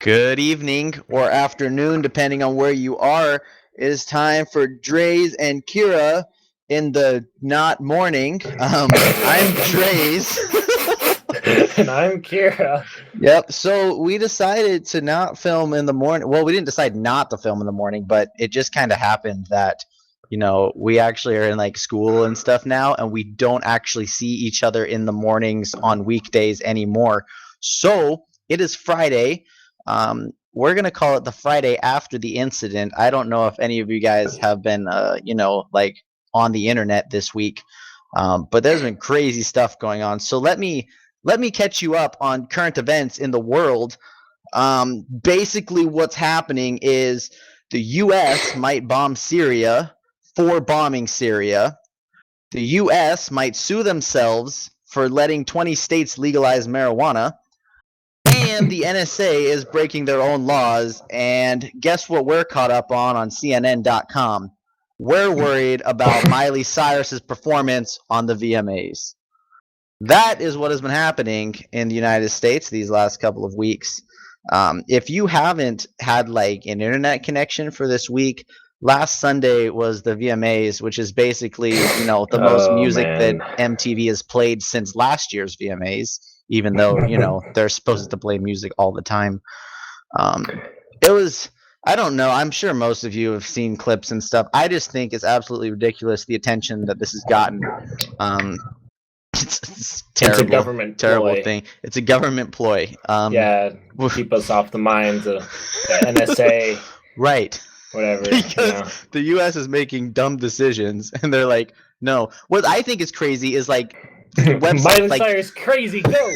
Good evening or afternoon, depending on where you are. It is time for Draze and Kira in the not morning. I'm Draze. And I'm Kira. Yep. So we decided to not film in the morning. Well, we didn't decide not to film in the morning, but it just kind of happened that, we actually are in like school and stuff now, and we don't actually see each other in the mornings on weekdays anymore. So it is Friday. We're gonna call it the Friday after the incident. I don't know if any of you guys have been, like on the internet this week, but there's been crazy stuff going on. So let me catch you up on current events in the world. Basically, what's happening is the U.S. might bomb Syria for bombing Syria. The U.S. might sue themselves for letting 20 states legalize marijuana. And the NSA is breaking their own laws. And guess what we're caught up on CNN.com? We're worried about Miley Cyrus's performance on the VMAs. That is what has been happening in the United States these last couple of weeks. If you haven't had like an internet connection for this week, last Sunday was the VMAs, which is basically the most music that MTV has played since last year's VMAs. Even though they're supposed to play music all the time. It was, I don't know. I'm sure most of you have seen clips and stuff. I just think it's absolutely ridiculous the attention that this has gotten. It's terrible. It's a government ploy. Thing. It's a government ploy. Keep us off the minds of the NSA. Right. Whatever. Because the U.S. is making dumb decisions, and they're like, no. What I think is crazy is like Miley Cyrus crazy, go!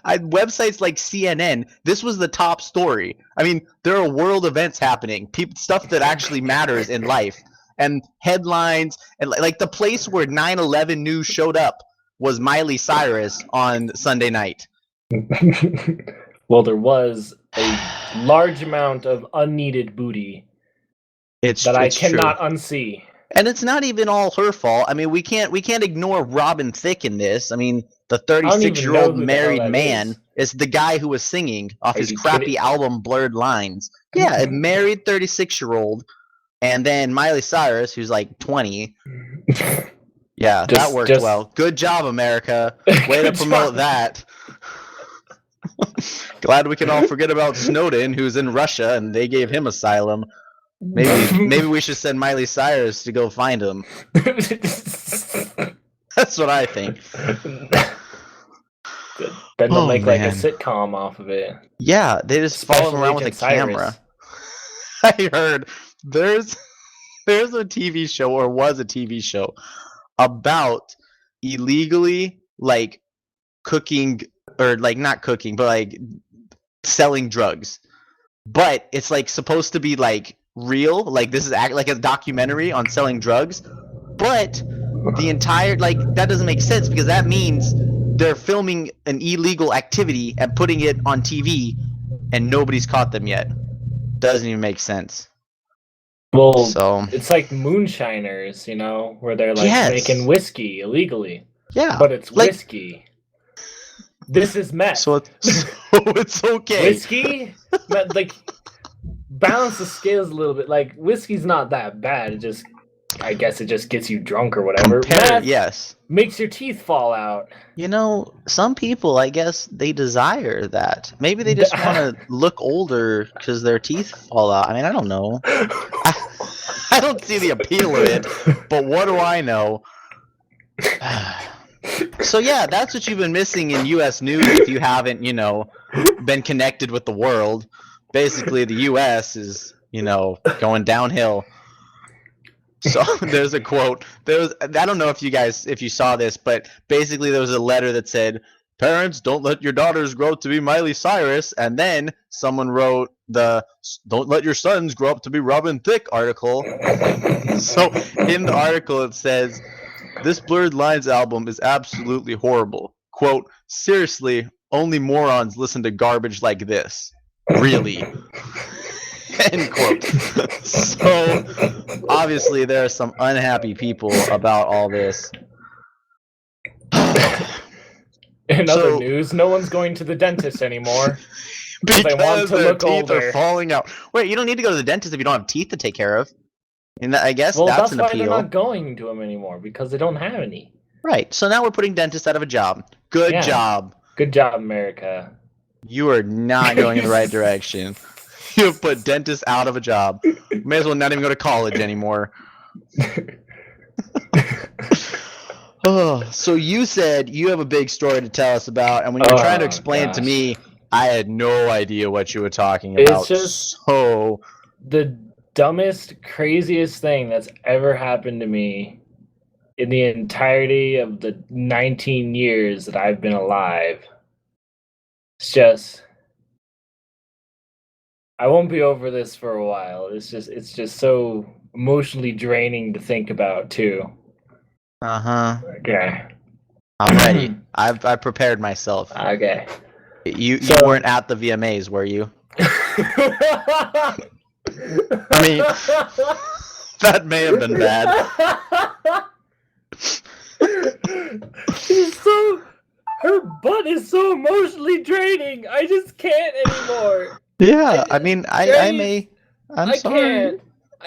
Websites like CNN, this was the top story. I mean, there are world events happening, stuff that actually matters in life. And headlines, and like the place where 9/11 news showed up was Miley Cyrus on Sunday night. Well, there was a large amount of unneeded booty that I cannot unsee. And it's not even all her fault. I mean, we can't ignore Robin Thicke in this. I mean, the 36-year-old married man is the guy who was singing off his crappy album Blurred Lines. Yeah, a married 36-year-old. And then Miley Cyrus, who's like 20. Yeah, that worked well. Good job, America. Way to promote that. Glad we can all forget about Snowden, who's in Russia, and they gave him asylum. Maybe we should send Miley Cyrus to go find him. That's what I think. Then they'll make like a sitcom off of it. Yeah, they just follow him around with a camera. I heard there's a TV show, or was a TV show, about illegally like cooking, or like not cooking, but like selling drugs. But it's like supposed to be like real, like this is like a documentary on selling drugs, but the entire, like, that doesn't make sense, because that means they're filming an illegal activity and putting it on TV and nobody's caught them yet. Doesn't even make sense. Well, so it's like moonshiners, where they're like making whiskey illegally. Yeah, but it's whiskey. This is meth. So it's okay. Whiskey, like, balance the scales a little bit. Like, whiskey's not that bad. I guess it just gets you drunk or whatever. Meth makes your teeth fall out. Some people, I guess, they desire that. Maybe they just want to look older because their teeth fall out. I mean, I don't know. I don't see the appeal of it, but what do I know? So yeah, that's what you've been missing in U.S. news if you haven't, been connected with the world. Basically, the U.S. is, going downhill. So there's a quote. I don't know if you saw this, but basically there was a letter that said, "Parents, don't let your daughters grow up to be Miley Cyrus." And then someone wrote the "Don't let your sons grow up to be Robin Thicke" article. So in the article it says, "This Blurred Lines album is absolutely horrible. Quote, seriously, only morons listen to garbage like this. Really." End quote. So obviously there are some unhappy people about all this. In other news, no one's going to the dentist anymore. because I want to look teeth older. are falling out. Wait, you don't need to go to the dentist if you don't have teeth to take care of. And I guess that's an appeal. That's why they're not going to them anymore, because they don't have any. Right. So now we're putting dentists out of a job. Good job. Good job, America. You are not going in the right direction. You have put dentists out of a job. May as well not even go to college anymore. Oh, so you said you have a big story to tell us about, and when you were trying to explain it to me, I had no idea what you were talking about. It's just the dumbest, craziest thing that's ever happened to me in the entirety of the 19 years that I've been alive. It's just, I won't be over this for a while. It's just so emotionally draining to think about too. Okay. I'm ready. I've prepared myself. Okay. You weren't at the VMAs, were you? I mean, that may have been bad. Her butt is so emotionally draining. I just can't anymore. Yeah, I'm sorry.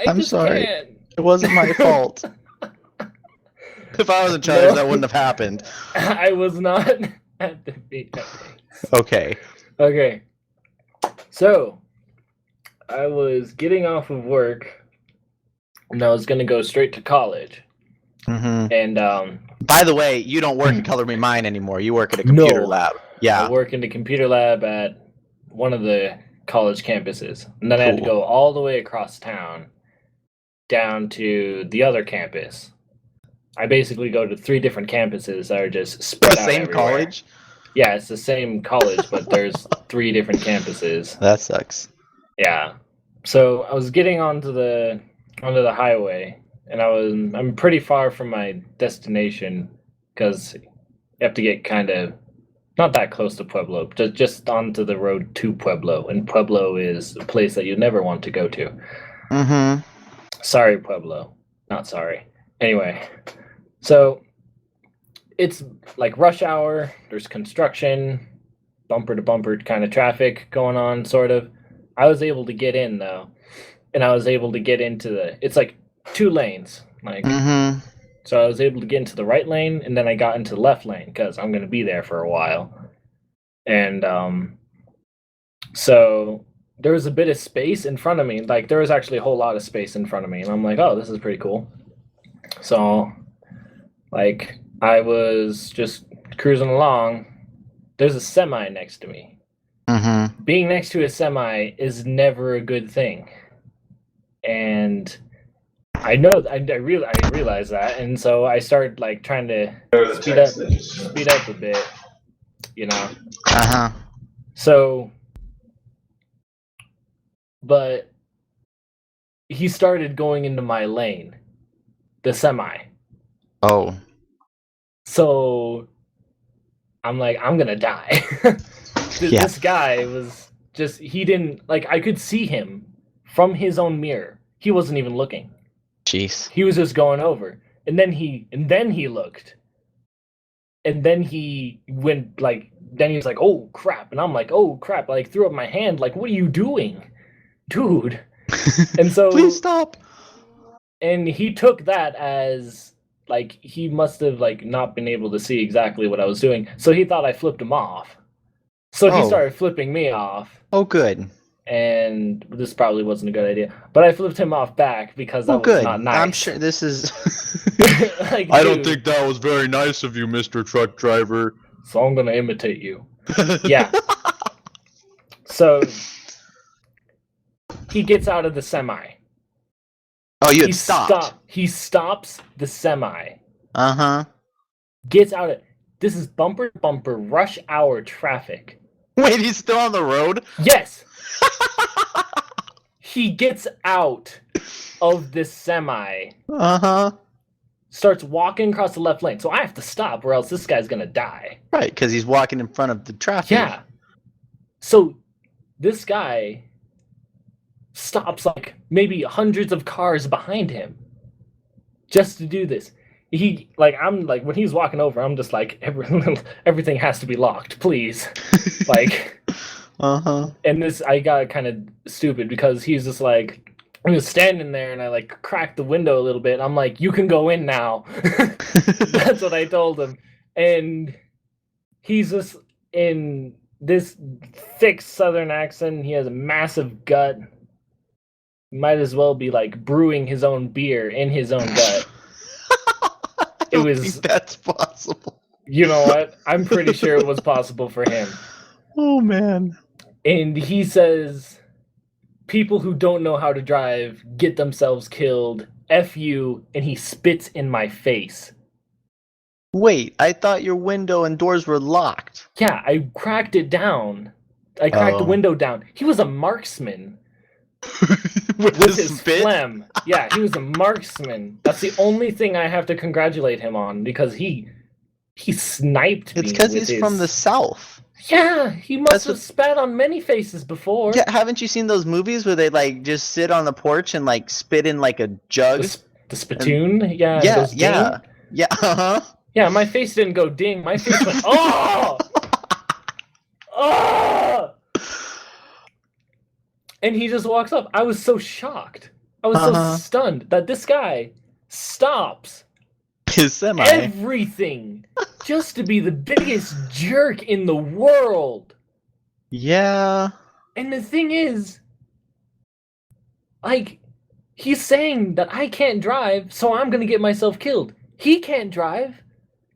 I'm sorry. Can't. It wasn't my fault. If I was in charge, that wouldn't have happened. I was not at the VMAs. Okay. So, I was getting off of work, and I was going to go straight to college. Mm-hmm. And by the way, you don't work at Color Me Mine anymore. You work at a computer lab. Yeah. I work in the computer lab at one of the college campuses. And then I had to go all the way across town down to the other campus. I basically go to 3 different campuses that are just spread out everywhere. The same college? Yeah, it's the same college, but there's 3 different campuses. That sucks. Yeah. So I was getting onto the highway, and I'm pretty far from my destination because you have to get kind of not that close to Pueblo, just onto the road to Pueblo, and Pueblo is a place that you never want to go to. Mm-hmm. Sorry, Pueblo. Not sorry. Anyway, so it's like rush hour. There's construction, bumper to bumper kind of traffic going on, sort of. I was able to get in though, and I was able to get into it's like 2 lanes, like. Mm-hmm. So I was able to get into the right lane, and then I got into the left lane because I'm going to be there for a while. And so there was a bit of space in front of me. Like, there was actually a whole lot of space in front of me. And I'm like, oh, this is pretty cool. So, like, I was just cruising along. There's a semi next to me. Mm-hmm. Being next to a semi is never a good thing. And I know, I realized that, and so I started like trying to speed up a bit, you know. Uh-huh. So, but he started going into my lane, the semi. Oh. So I'm like, I'm gonna die. This guy was just, he didn't, like, I could see him from his own mirror. He wasn't even looking. Jeez. He was just going over, and then he looked, and then he went like. Then he was like, "Oh crap!" And I'm like, "Oh crap!" I, like, threw up my hand, like, "What are you doing, dude?" And so, please stop. And he took that as like he must have like not been able to see exactly what I was doing, so he thought I flipped him off. So he started flipping me off. Oh, good. And this probably wasn't a good idea, but I flipped him off back because that was not nice. I'm sure this is. Like, I don't think that was very nice of you, Mr. Truck Driver. So I'm gonna imitate you. Yeah. So he gets out of the semi. Oh, you had stopped. He stops the semi. Uh-huh. Gets out of. This is bumper to bumper rush hour traffic. Wait, he's still on the road? Yes. He gets out of this semi. Uh-huh. Starts walking across the left lane. So I have to stop or else this guy's going to die. Right, because he's walking in front of the traffic. Yeah. So this guy stops like maybe hundreds of cars behind him just to do this. He, like, I'm like, when he's walking over, I'm just like, everything has to be locked, please. Like, Uh-huh. And I got kind of stupid because he was standing there, and I like cracked the window a little bit. I'm like, "You can go in now." That's what I told him, and he's just in this thick Southern accent. He has a massive gut. Might as well be like brewing his own beer in his own gut. I It don't was, think that's possible. you know what? I'm pretty sure it was possible for him. Oh man. And he says, people who don't know how to drive get themselves killed. F you, and he spits in my face. Wait, I thought your window and doors were locked. Yeah, I cracked it down. I cracked the Oh. window down. He was a marksman with with his his spit? phlegm. Yeah, he was a marksman. That's the only thing I have to congratulate him on, because he sniped me. It's because with he's from the South. Yeah, he must That's have what- spat on many faces before. Yeah, haven't you seen those movies where they like just sit on the porch and like spit in like a jug? The spittoon, yeah, Yeah, goes yeah, ding. yeah. Uh-huh. Yeah, my face didn't go ding. My face went, oh! Oh! And he just walks up. I was so shocked. I was so stunned that this guy stops His semi. everything just to be the biggest jerk in the world. Yeah. And the thing is, like, he's saying that I can't drive, so I'm gonna get myself killed. He can't drive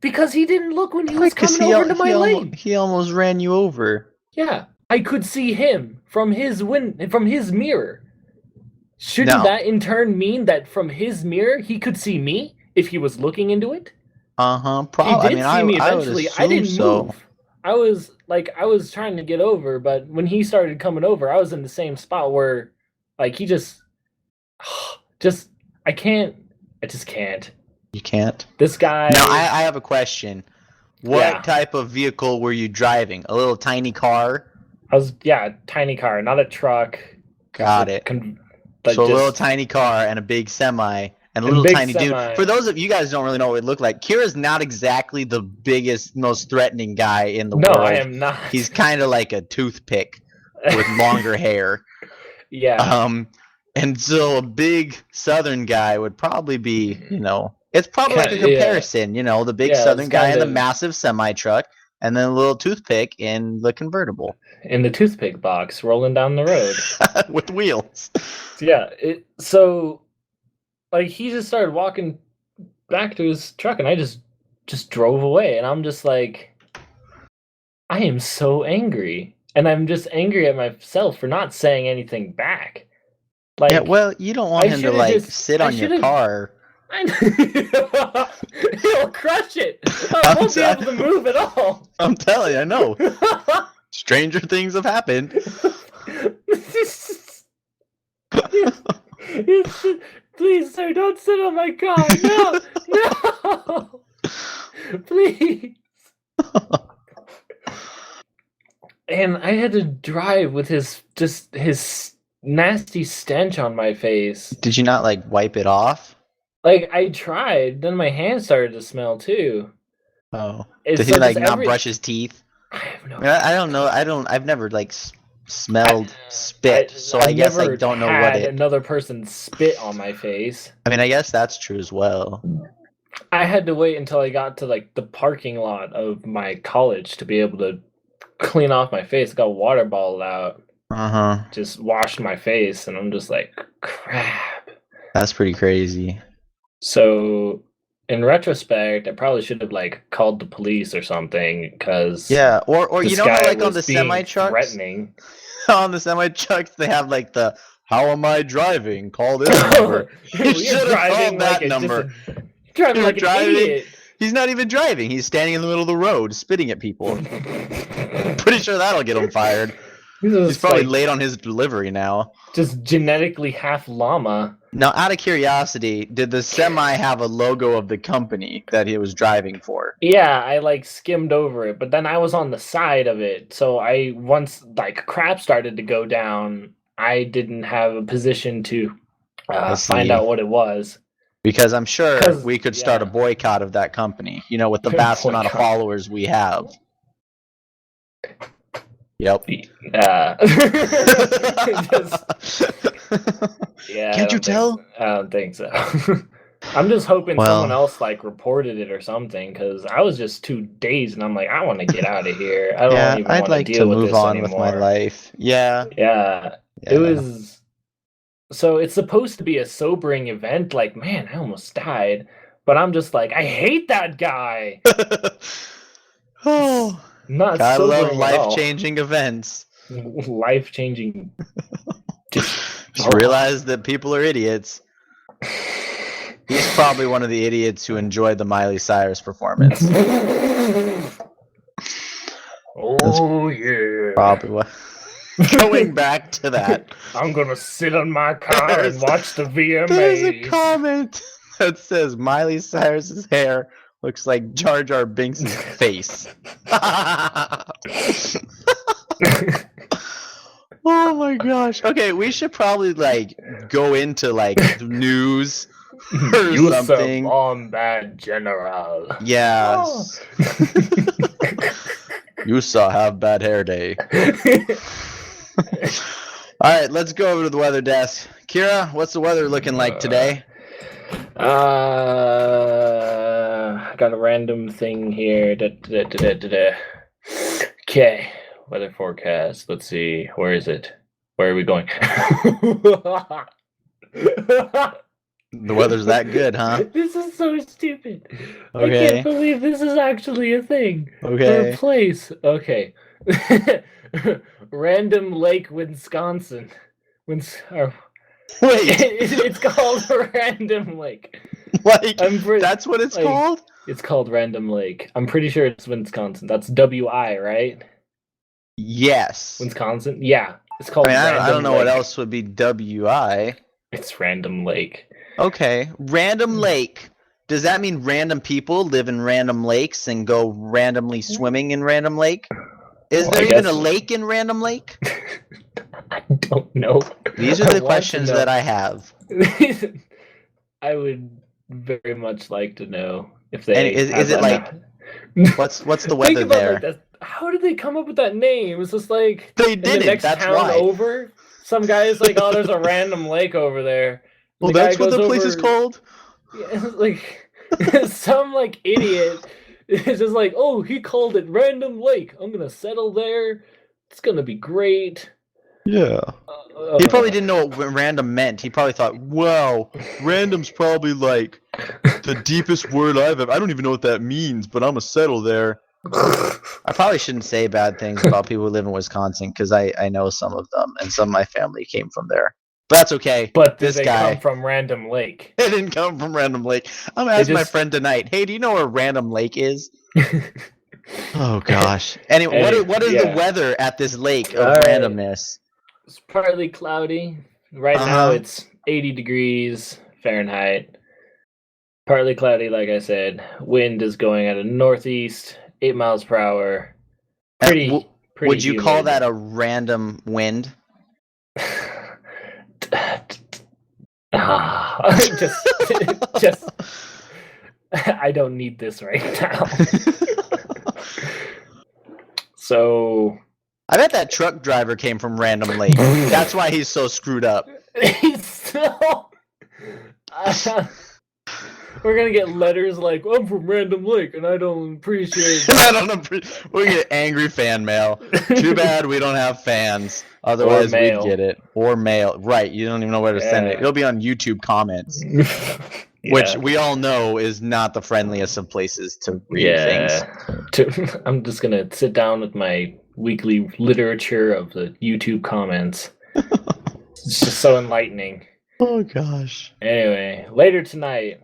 because he didn't look when he was coming over to my lane. He almost ran you over. Yeah, I could see him from his mirror. Shouldn't that in turn mean that from his mirror he could see me if he was looking into it? Uh-huh. He did see me eventually. I didn't so. move. I was trying to get over, but when he started coming over, I was in the same spot where, like, he just I just can't. You can't. This guy. Now I have a question. What Yeah. type of vehicle were you driving? A little tiny car? Tiny car, not a truck. Got it. So a little tiny car and a big semi and a little big tiny semi. dude. For those of you guys who don't really know what it looked like, Kira's not exactly the biggest, most threatening guy in the No, world. I am not. He's kind of like a toothpick with longer hair. Yeah. And so a big Southern guy would probably be, it's probably like a comparison, the big Southern guy in the massive semi truck, and then a little toothpick in the convertible. In the toothpick box, rolling down the road. With wheels. Yeah. So, like, he just started walking back to his truck, and I just drove away. And I'm just like, I am so angry. And I'm just angry at myself for not saying anything back. Like, yeah, well, you don't want him to, like, sit on your car. He'll crush it. I won't be able to move at all. I'm telling you, I know. Stranger things have happened. Please, sir, don't sit on my car. No, no. Please. And I had to drive with his nasty stench on my face. Did you not, like, wipe it off? Like, I tried, then my hands started to smell too. Oh. Did he, like, not brush his teeth? I have no I don't know. I've never, like, smelled spit, so I guess I don't know what it... another person spit on my face. I mean, I guess that's true as well. I had to wait until I got to, like, the parking lot of my college to be able to clean off my face. I got a water bottle out. Uh-huh. Just washed my face, and I'm just like, crap. That's pretty crazy. So, in retrospect, I probably should have, like, called the police or something, because yeah, or you know how, like, on the semi trucks, threatening. On the semi trucks, they have, like, the "How am I driving? Call this number." You should have called that number. Driving like an idiot. He's not even driving. He's standing in the middle of the road, spitting at people. Pretty sure that'll get him fired. He's probably late on his delivery now. Just genetically half llama. Now, out of curiosity, did the semi have a logo of the company that he was driving for? Yeah, I, like, skimmed over it, but then I was on the side of it. So once, like, crap started to go down, I didn't have a position to find out what it was. Because I'm sure we could start a boycott of that company, with the vast amount of followers we have. Yep. Just, yeah. Can't you tell? I don't think so. I'm just hoping Well- someone else like reported it or something, because I was just too dazed and I'm like, I want to get out of here. I don't Yeah, even I'd want to like deal to with move this on anymore. with my life. Yeah. Yeah, Yeah. it was. So it's supposed to be a sobering event. Like, man, I almost died, but I'm just like, I hate that guy. Oh, Not gotta love sobering at all. life-changing events. Life changing. Just realize that people are idiots. He's probably one of the idiots who enjoyed the Miley Cyrus performance. Oh yeah. Probably what. Going back to that. I'm gonna sit on my car and watch the VMAs. There's a comment that says Miley Cyrus's hair looks like Jar Jar Binks' face. Oh my gosh. Okay, we should probably like go into like news or You something. on that general. Yes. You saw have bad hair day. All right, let's go over to the weather desk. Kira, what's the weather looking like today? I got a random thing here. Okay, weather forecast. Let's see. Where is it? Where are we going? The weather's that good, huh? This is so stupid. I Okay. can't believe this is actually a thing. Okay. Or a place. Okay. Random Lake, Wisconsin. Wait, It's called Random Lake. like I'm that's what it's like- called? It's called Random Lake. I'm pretty sure it's Wisconsin. That's WI, right? Yes. Wisconsin? Yeah. It's called I mean, Random I don't know what Lake. else would be WI. It's Random Lake. Okay. Random lake. Does that mean random people live in random lakes and go randomly swimming in random lake? Is Well, there I even guess- a lake in random lake? I don't know. These are the questions that I have. I would very much like to know if they. And is it like what's the Think weather about there? like that. How did they come up with that name? It's just like They in the didn't. next That's town why. over. Some guy is like, "Oh, there's a random lake over there." And Well, the guy that's what goes the place is over- called. Yeah, it's like some like idiot is just like, "Oh, he called it Random Lake. I'm gonna settle there. It's gonna be great." Yeah. He probably didn't know what random meant. He probably thought, "Wow, random's probably like the deepest word I've ever. I don't even know what that means, but I'm gonna settle there." I probably shouldn't say bad things about people who live in Wisconsin because I know some of them and some of my family came from there. But that's okay. But did this they guy come from Random Lake? it didn't come from Random Lake. I'm gonna ask my just- friend tonight. Hey, do you know where Random Lake is? Oh gosh. Anyway, what is the yeah. weather at this lake of All right. randomness? It's partly cloudy. Right now it's 80 degrees Fahrenheit. Partly cloudy, like I said. Wind is going at a northeast, 8 miles per hour. Pretty Would you call humid. that a random wind? just I don't need this right now. So I bet that truck driver came from Random Lake. That's why he's so screwed up. he's still we're gonna get letters like, "I'm from Random Lake and I don't appreciate that." We get angry fan mail. Too bad we don't have fans. Otherwise, we'd mail. get it. Or mail. Right. You don't even know where to send it. Yeah. It'll be on YouTube comments, which we all know is not the friendliest of places to read things. I'm just gonna sit down with my weekly literature of the YouTube comments. It's just so enlightening. Oh, gosh. Anyway, later tonight,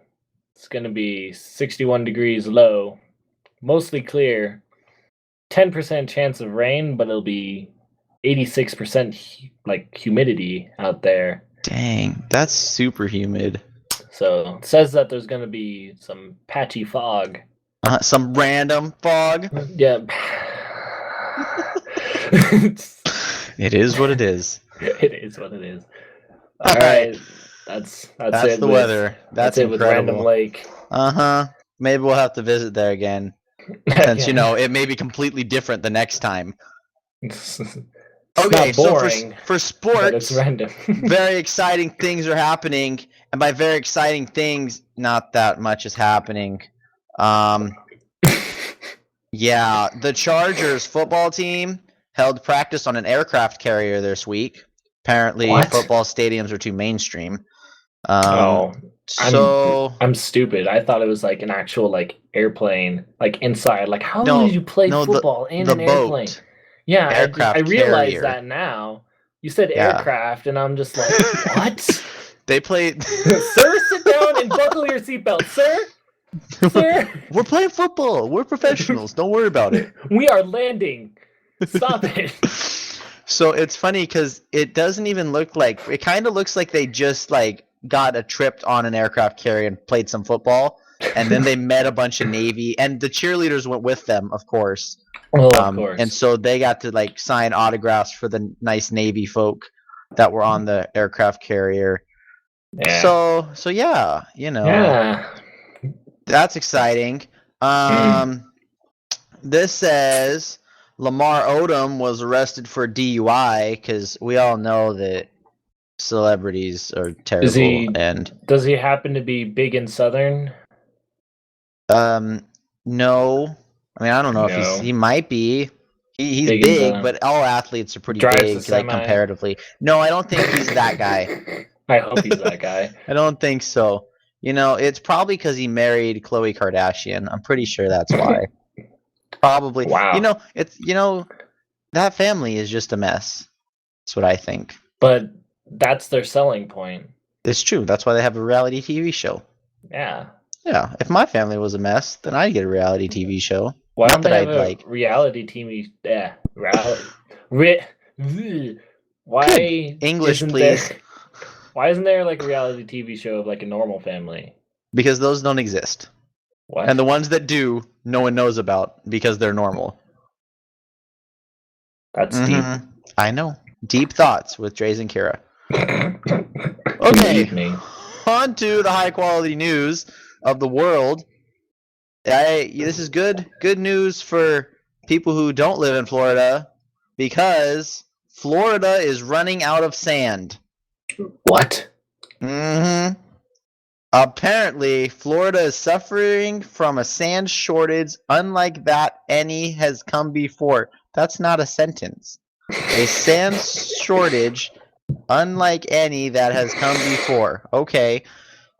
it's gonna be 61 degrees low, mostly clear, 10% chance of rain, but it'll be 86% like humidity out there. Dang. That's super humid. So it says that there's gonna be some patchy fog. Some random fog. Yeah. It is what it is. It is what it is. All All right. That's it the with- weather. That's it with Random incredible. Lake. Maybe we'll have to visit there again. Since, you know, it may be completely different the next time. It's Okay, not so boring, for but it's sports, random. very exciting things are happening, and by very exciting things, not that much is happening. Yeah, the Chargers football team held practice on an aircraft carrier this week. Apparently, What? football stadiums are too mainstream. Oh, So I'm stupid. I thought it was like an actual like airplane, like inside. Like, how no, did you play no, football in the an airplane? boat Yeah, I aircraft realize carrier. that now. You said Yeah, aircraft, and I'm just like, what? they played. Sir, sit down and buckle your seatbelt, sir. Sir, We're playing football. We're professionals. Don't worry about it. we are landing. Stop it. So it's funny because it doesn't even look like it. Kind of looks like they just like got a trip on an aircraft carrier and played some football, and then they met a bunch of Navy, and the cheerleaders went with them, of course. Well, of course. And so they got to like sign autographs for the nice Navy folk that were on the aircraft carrier. Yeah. So yeah, Yeah. that's exciting. This says Lamar Odom was arrested for DUI because we all know that celebrities are terrible. Does he happen to be big and southern? No. I mean, I don't know No. if he might be. He's Big and big, southern. but all athletes are pretty Drives a big, like semi. comparatively. No, I don't think he's that guy. I hope he's that guy. I don't think so. It's probably because he married Khloe Kardashian. I'm pretty sure that's why. Probably. Wow. That family is just a mess. That's what I think. But that's their selling point. It's true. That's why they have a reality TV show. Yeah. Yeah. If my family was a mess, then I'd get a reality TV show. Why Not don't that they have I'd a reality TV? Yeah. Why Good. English, isn't please. Why isn't there like a reality TV show of like a normal family? Because those don't exist. What? And the ones that do, no one knows about because they're normal. That's deep. I know. Deep thoughts with Draze and Kira. Believe Okay. me. On to the high quality news of the world. This is good news for people who don't live in Florida because Florida is running out of sand. What? Apparently, Florida is suffering from a sand shortage unlike that any has come before. That's not a sentence. A sand shortage unlike any that has come before. Okay.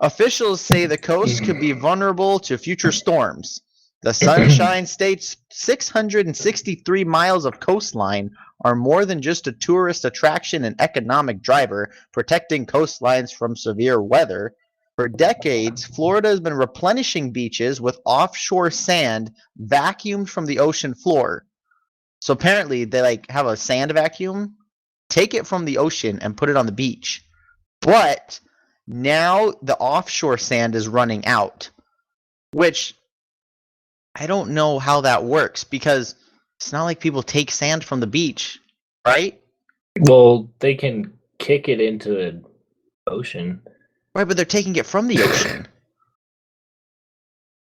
Officials say the coast could be vulnerable to future storms. The Sunshine State's 663 miles of coastline are more than just a tourist attraction and economic driver, protecting coastlines from severe weather. For decades, Florida has been replenishing beaches with offshore sand vacuumed from the ocean floor. So apparently they have a sand vacuum, take it from the ocean and put it on the beach. But now the offshore sand is running out, which I don't know how that works because it's not like people take sand from the beach, right? Well, they can kick it into the ocean. Right, but they're taking it from the ocean.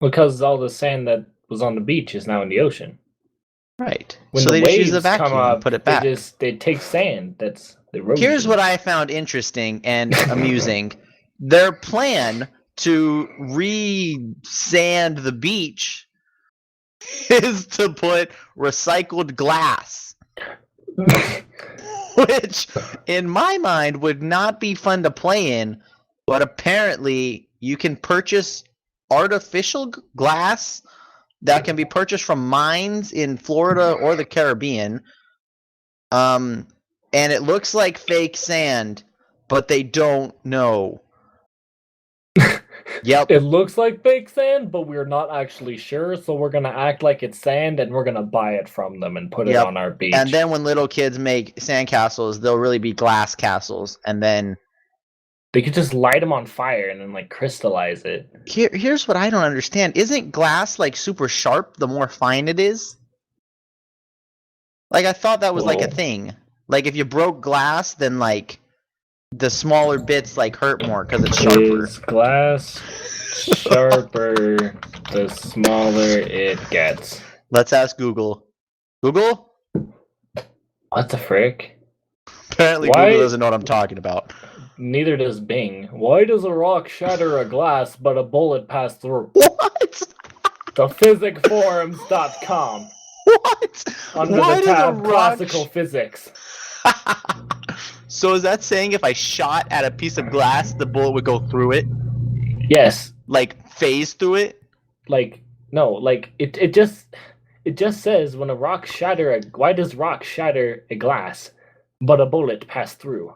Because all the sand that was on the beach is now in the ocean. Right. When so the they waves just use the vacuum come up, and put it back. they take sand. That's the erosion. Here's what I found interesting and amusing. Their plan to re-sand the beach is to put recycled glass. Which, in my mind, would not be fun to play in, but apparently you can purchase artificial glass that can be purchased from mines in Florida or the Caribbean. And it looks like fake sand, but they don't know. Yep. It looks like fake sand, but we're not actually sure, so we're gonna act like it's sand and we're gonna buy it from them and put it on our beach. And then when little kids make sandcastles, they'll really be glass castles, and then they could just light them on fire and then like crystallize it. Here's what I don't understand. Isn't glass like super sharp the more fine it is? Like I thought that was like a thing. Like if you broke glass, then like the smaller bits like hurt more because it's sharper. Is glass sharper the smaller it gets? Let's ask Google. Google? What the frick? Apparently, Why- Google doesn't know what I'm talking about. Neither does Bing. Why does a rock shatter a glass but a bullet pass through? What? Thephysicforums.com. What? Under Why the does a tab rock Classical Physics. So is that saying if I shot at a piece of glass, the bullet would go through it? Yes. Like phase through it? Like no, like it just says when a rock shatter a why does rock shatter a glass but a bullet pass through?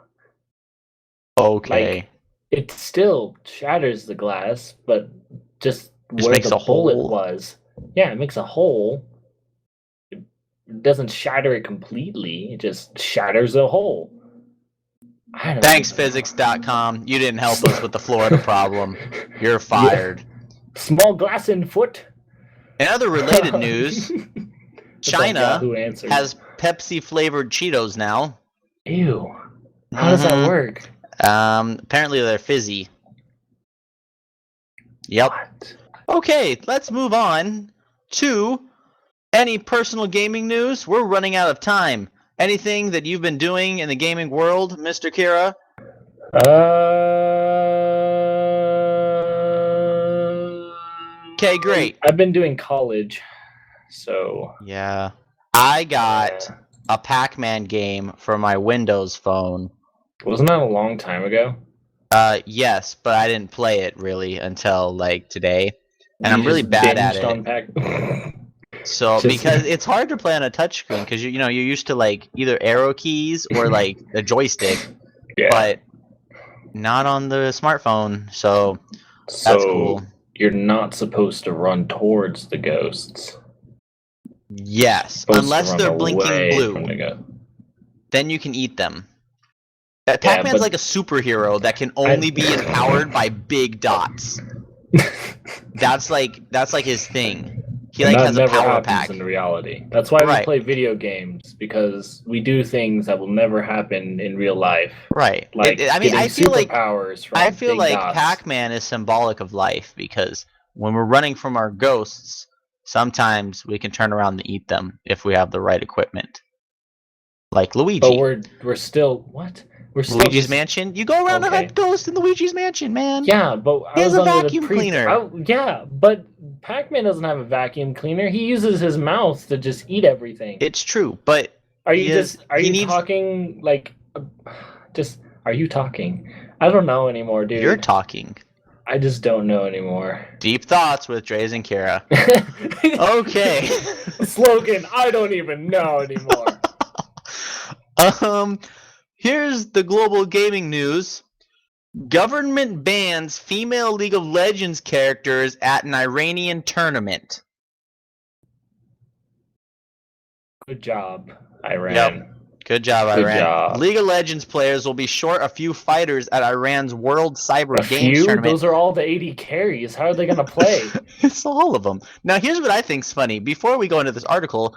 Okay. Like it still shatters the glass, but just Just where makes the a bullet hole. was. Yeah, it makes a hole. It doesn't shatter it completely. It just shatters a hole. I don't Thanks, know. physics.com. You didn't help us with the Florida problem. You're fired. Yeah. Small glass in foot. In other related news, China Yahoo Answers. has Pepsi flavored Cheetos now. Ew. How does that work? Apparently they're fizzy. Yep. What? Okay, let's move on to any personal gaming news. We're running out of time. Anything that you've been doing in the gaming world, Mr. Kira? Okay, great. I've been doing college, so Yeah. I got a Pac-Man game for my Windows phone. wasn't that a long time ago? Yes, but I didn't play it really until like today. And You I'm really just bad at binged it. on Pac. So Just- because it's hard to play on a touchscreen because you're used to like either arrow keys or like a joystick, Yeah. but not on the smartphone. So So that's cool. you're not supposed to run towards the ghosts. Yes, Supposed to unless run they're blinking away from blue, the ghost. then you can eat them. Pac-Man's but- like a superhero that can only be empowered by big dots. That's like his thing. He like that has a never power happens pack. in reality. That's why we Right. play video games, because we do things that will never happen in real life. Right. Like I mean, I feel like superpowers from I feel big like dots. Pac-Man is symbolic of life because when we're running from our ghosts, sometimes we can turn around and eat them if we have the right equipment. Like Luigi. But we're still what? We're still Luigi's just- Mansion. You go around and Okay. hunt ghosts in Luigi's Mansion, man. Yeah, but He I has was a under vacuum the cleaner. Yeah, but Pac-Man doesn't have a vacuum cleaner. He uses his mouth to just eat everything. It's true, but Are he you is- just are he you needs- talking like just are you talking? I don't know anymore, dude. you're talking. I just don't know anymore. Deep thoughts with Draze and Kira. Okay. Slogan, I don't even know anymore. Here's the global gaming news. Government bans female League of Legends characters at an Iranian tournament. Good job, Iran. Good job, Good Iran. job. League of Legends players will be short a few fighters at Iran's World Cyber A Games few? tournament. Those are all the 80 carries. How are they gonna play? It's all of them. Now, here's what I think's funny. Before we go into this article,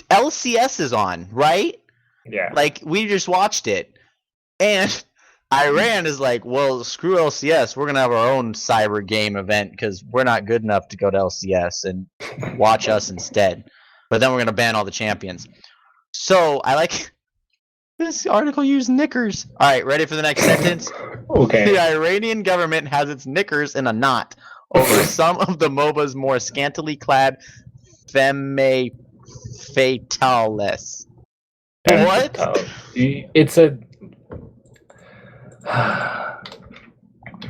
LCS is on, right? Yeah. Like, we just watched it. And Iran is like, well, screw LCS. We're going to have our own cyber game event because we're not good enough to go to LCS and watch us instead. But then we're going to ban all the champions. So, I like this article used knickers. All right, ready for the next sentence? Okay. The Iranian government has its knickers in a knot over some of the MOBA's more scantily clad femme fatales. What? It's a.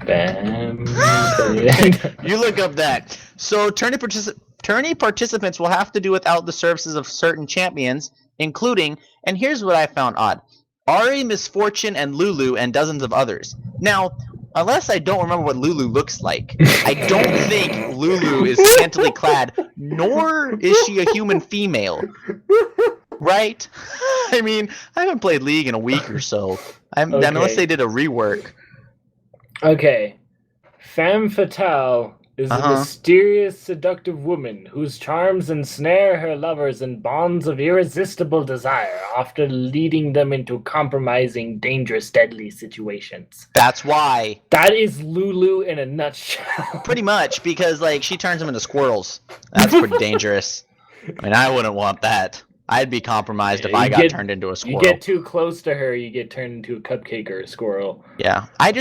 Bam. You look up that. So tourney participants will have to do without the services of certain champions, including, and here's what I found odd, Ari, Misfortune, and Lulu, and dozens of others. Now, unless I don't remember what Lulu looks like, I don't think Lulu is scantily clad, nor is she a human female. Right? I mean, I haven't played League in a week or so. Unless Okay. they did a rework. Okay. Femme fatale is a mysterious, seductive woman whose charms ensnare her lovers in bonds of irresistible desire, often leading them into compromising, dangerous, deadly situations. That's why. That is Lulu in a nutshell. Pretty much, because like she turns them into squirrels. That's pretty dangerous. I mean, I wouldn't want that. I'd be compromised if You I got get- turned into a You squirrel. get too close to her, you get turned into a cupcake or a squirrel. Yeah, I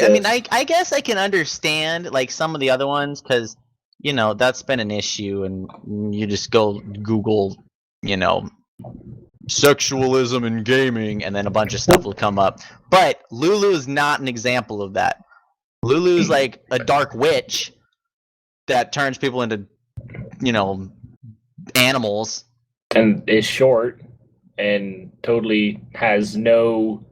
mean, I guess I can understand like some of the other ones because you know that's been an issue, and you just go Google, you know, sexualism in gaming, and then a bunch of stuff will come up. But Lulu is not an example of that. Lulu's like a dark witch that turns people into, you know, animals. And is short and totally has no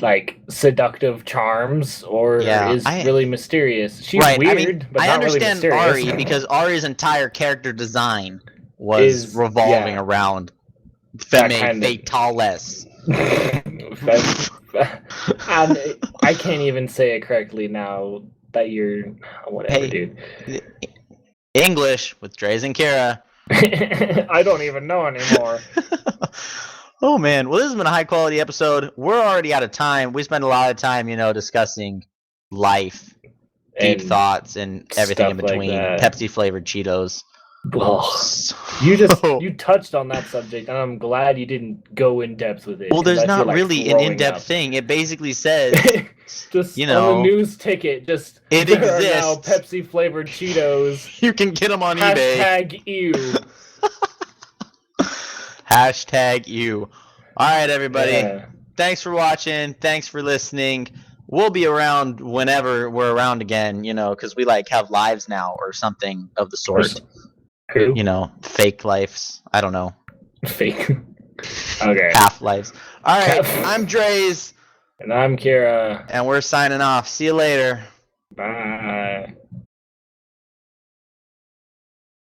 like seductive charms or is really mysterious. She's weird, I mean, but I not understand really mysterious. Ari because Ari's entire character design was revolving around Femme Fatales. And I can't even say it correctly now that you're whatever, dude. English with Draze and Kara. I don't even know anymore. Oh man, well this has been a high quality episode. We're already out of time. We spent a lot of time, you know, discussing life, deep thoughts, and everything in between. Like Pepsi flavored Cheetos. You touched on that subject, and I'm glad you didn't go in depth with it. Well, there's not really an in-depth thing. It basically says, just you know, on the news ticket, just it there exists. Are now Pepsi flavored Cheetos. You can get them on eBay. Hashtag ew. Hashtag ew. All right, everybody. Yeah. Thanks for watching. Thanks for listening. We'll be around whenever we're around again, you know, because we like have lives now or something of the sort. Who? You know, fake lives. I don't know. Fake. Okay. Half lives. All right. I'm Draze. And I'm Kira. And we're signing off. See you later. Bye.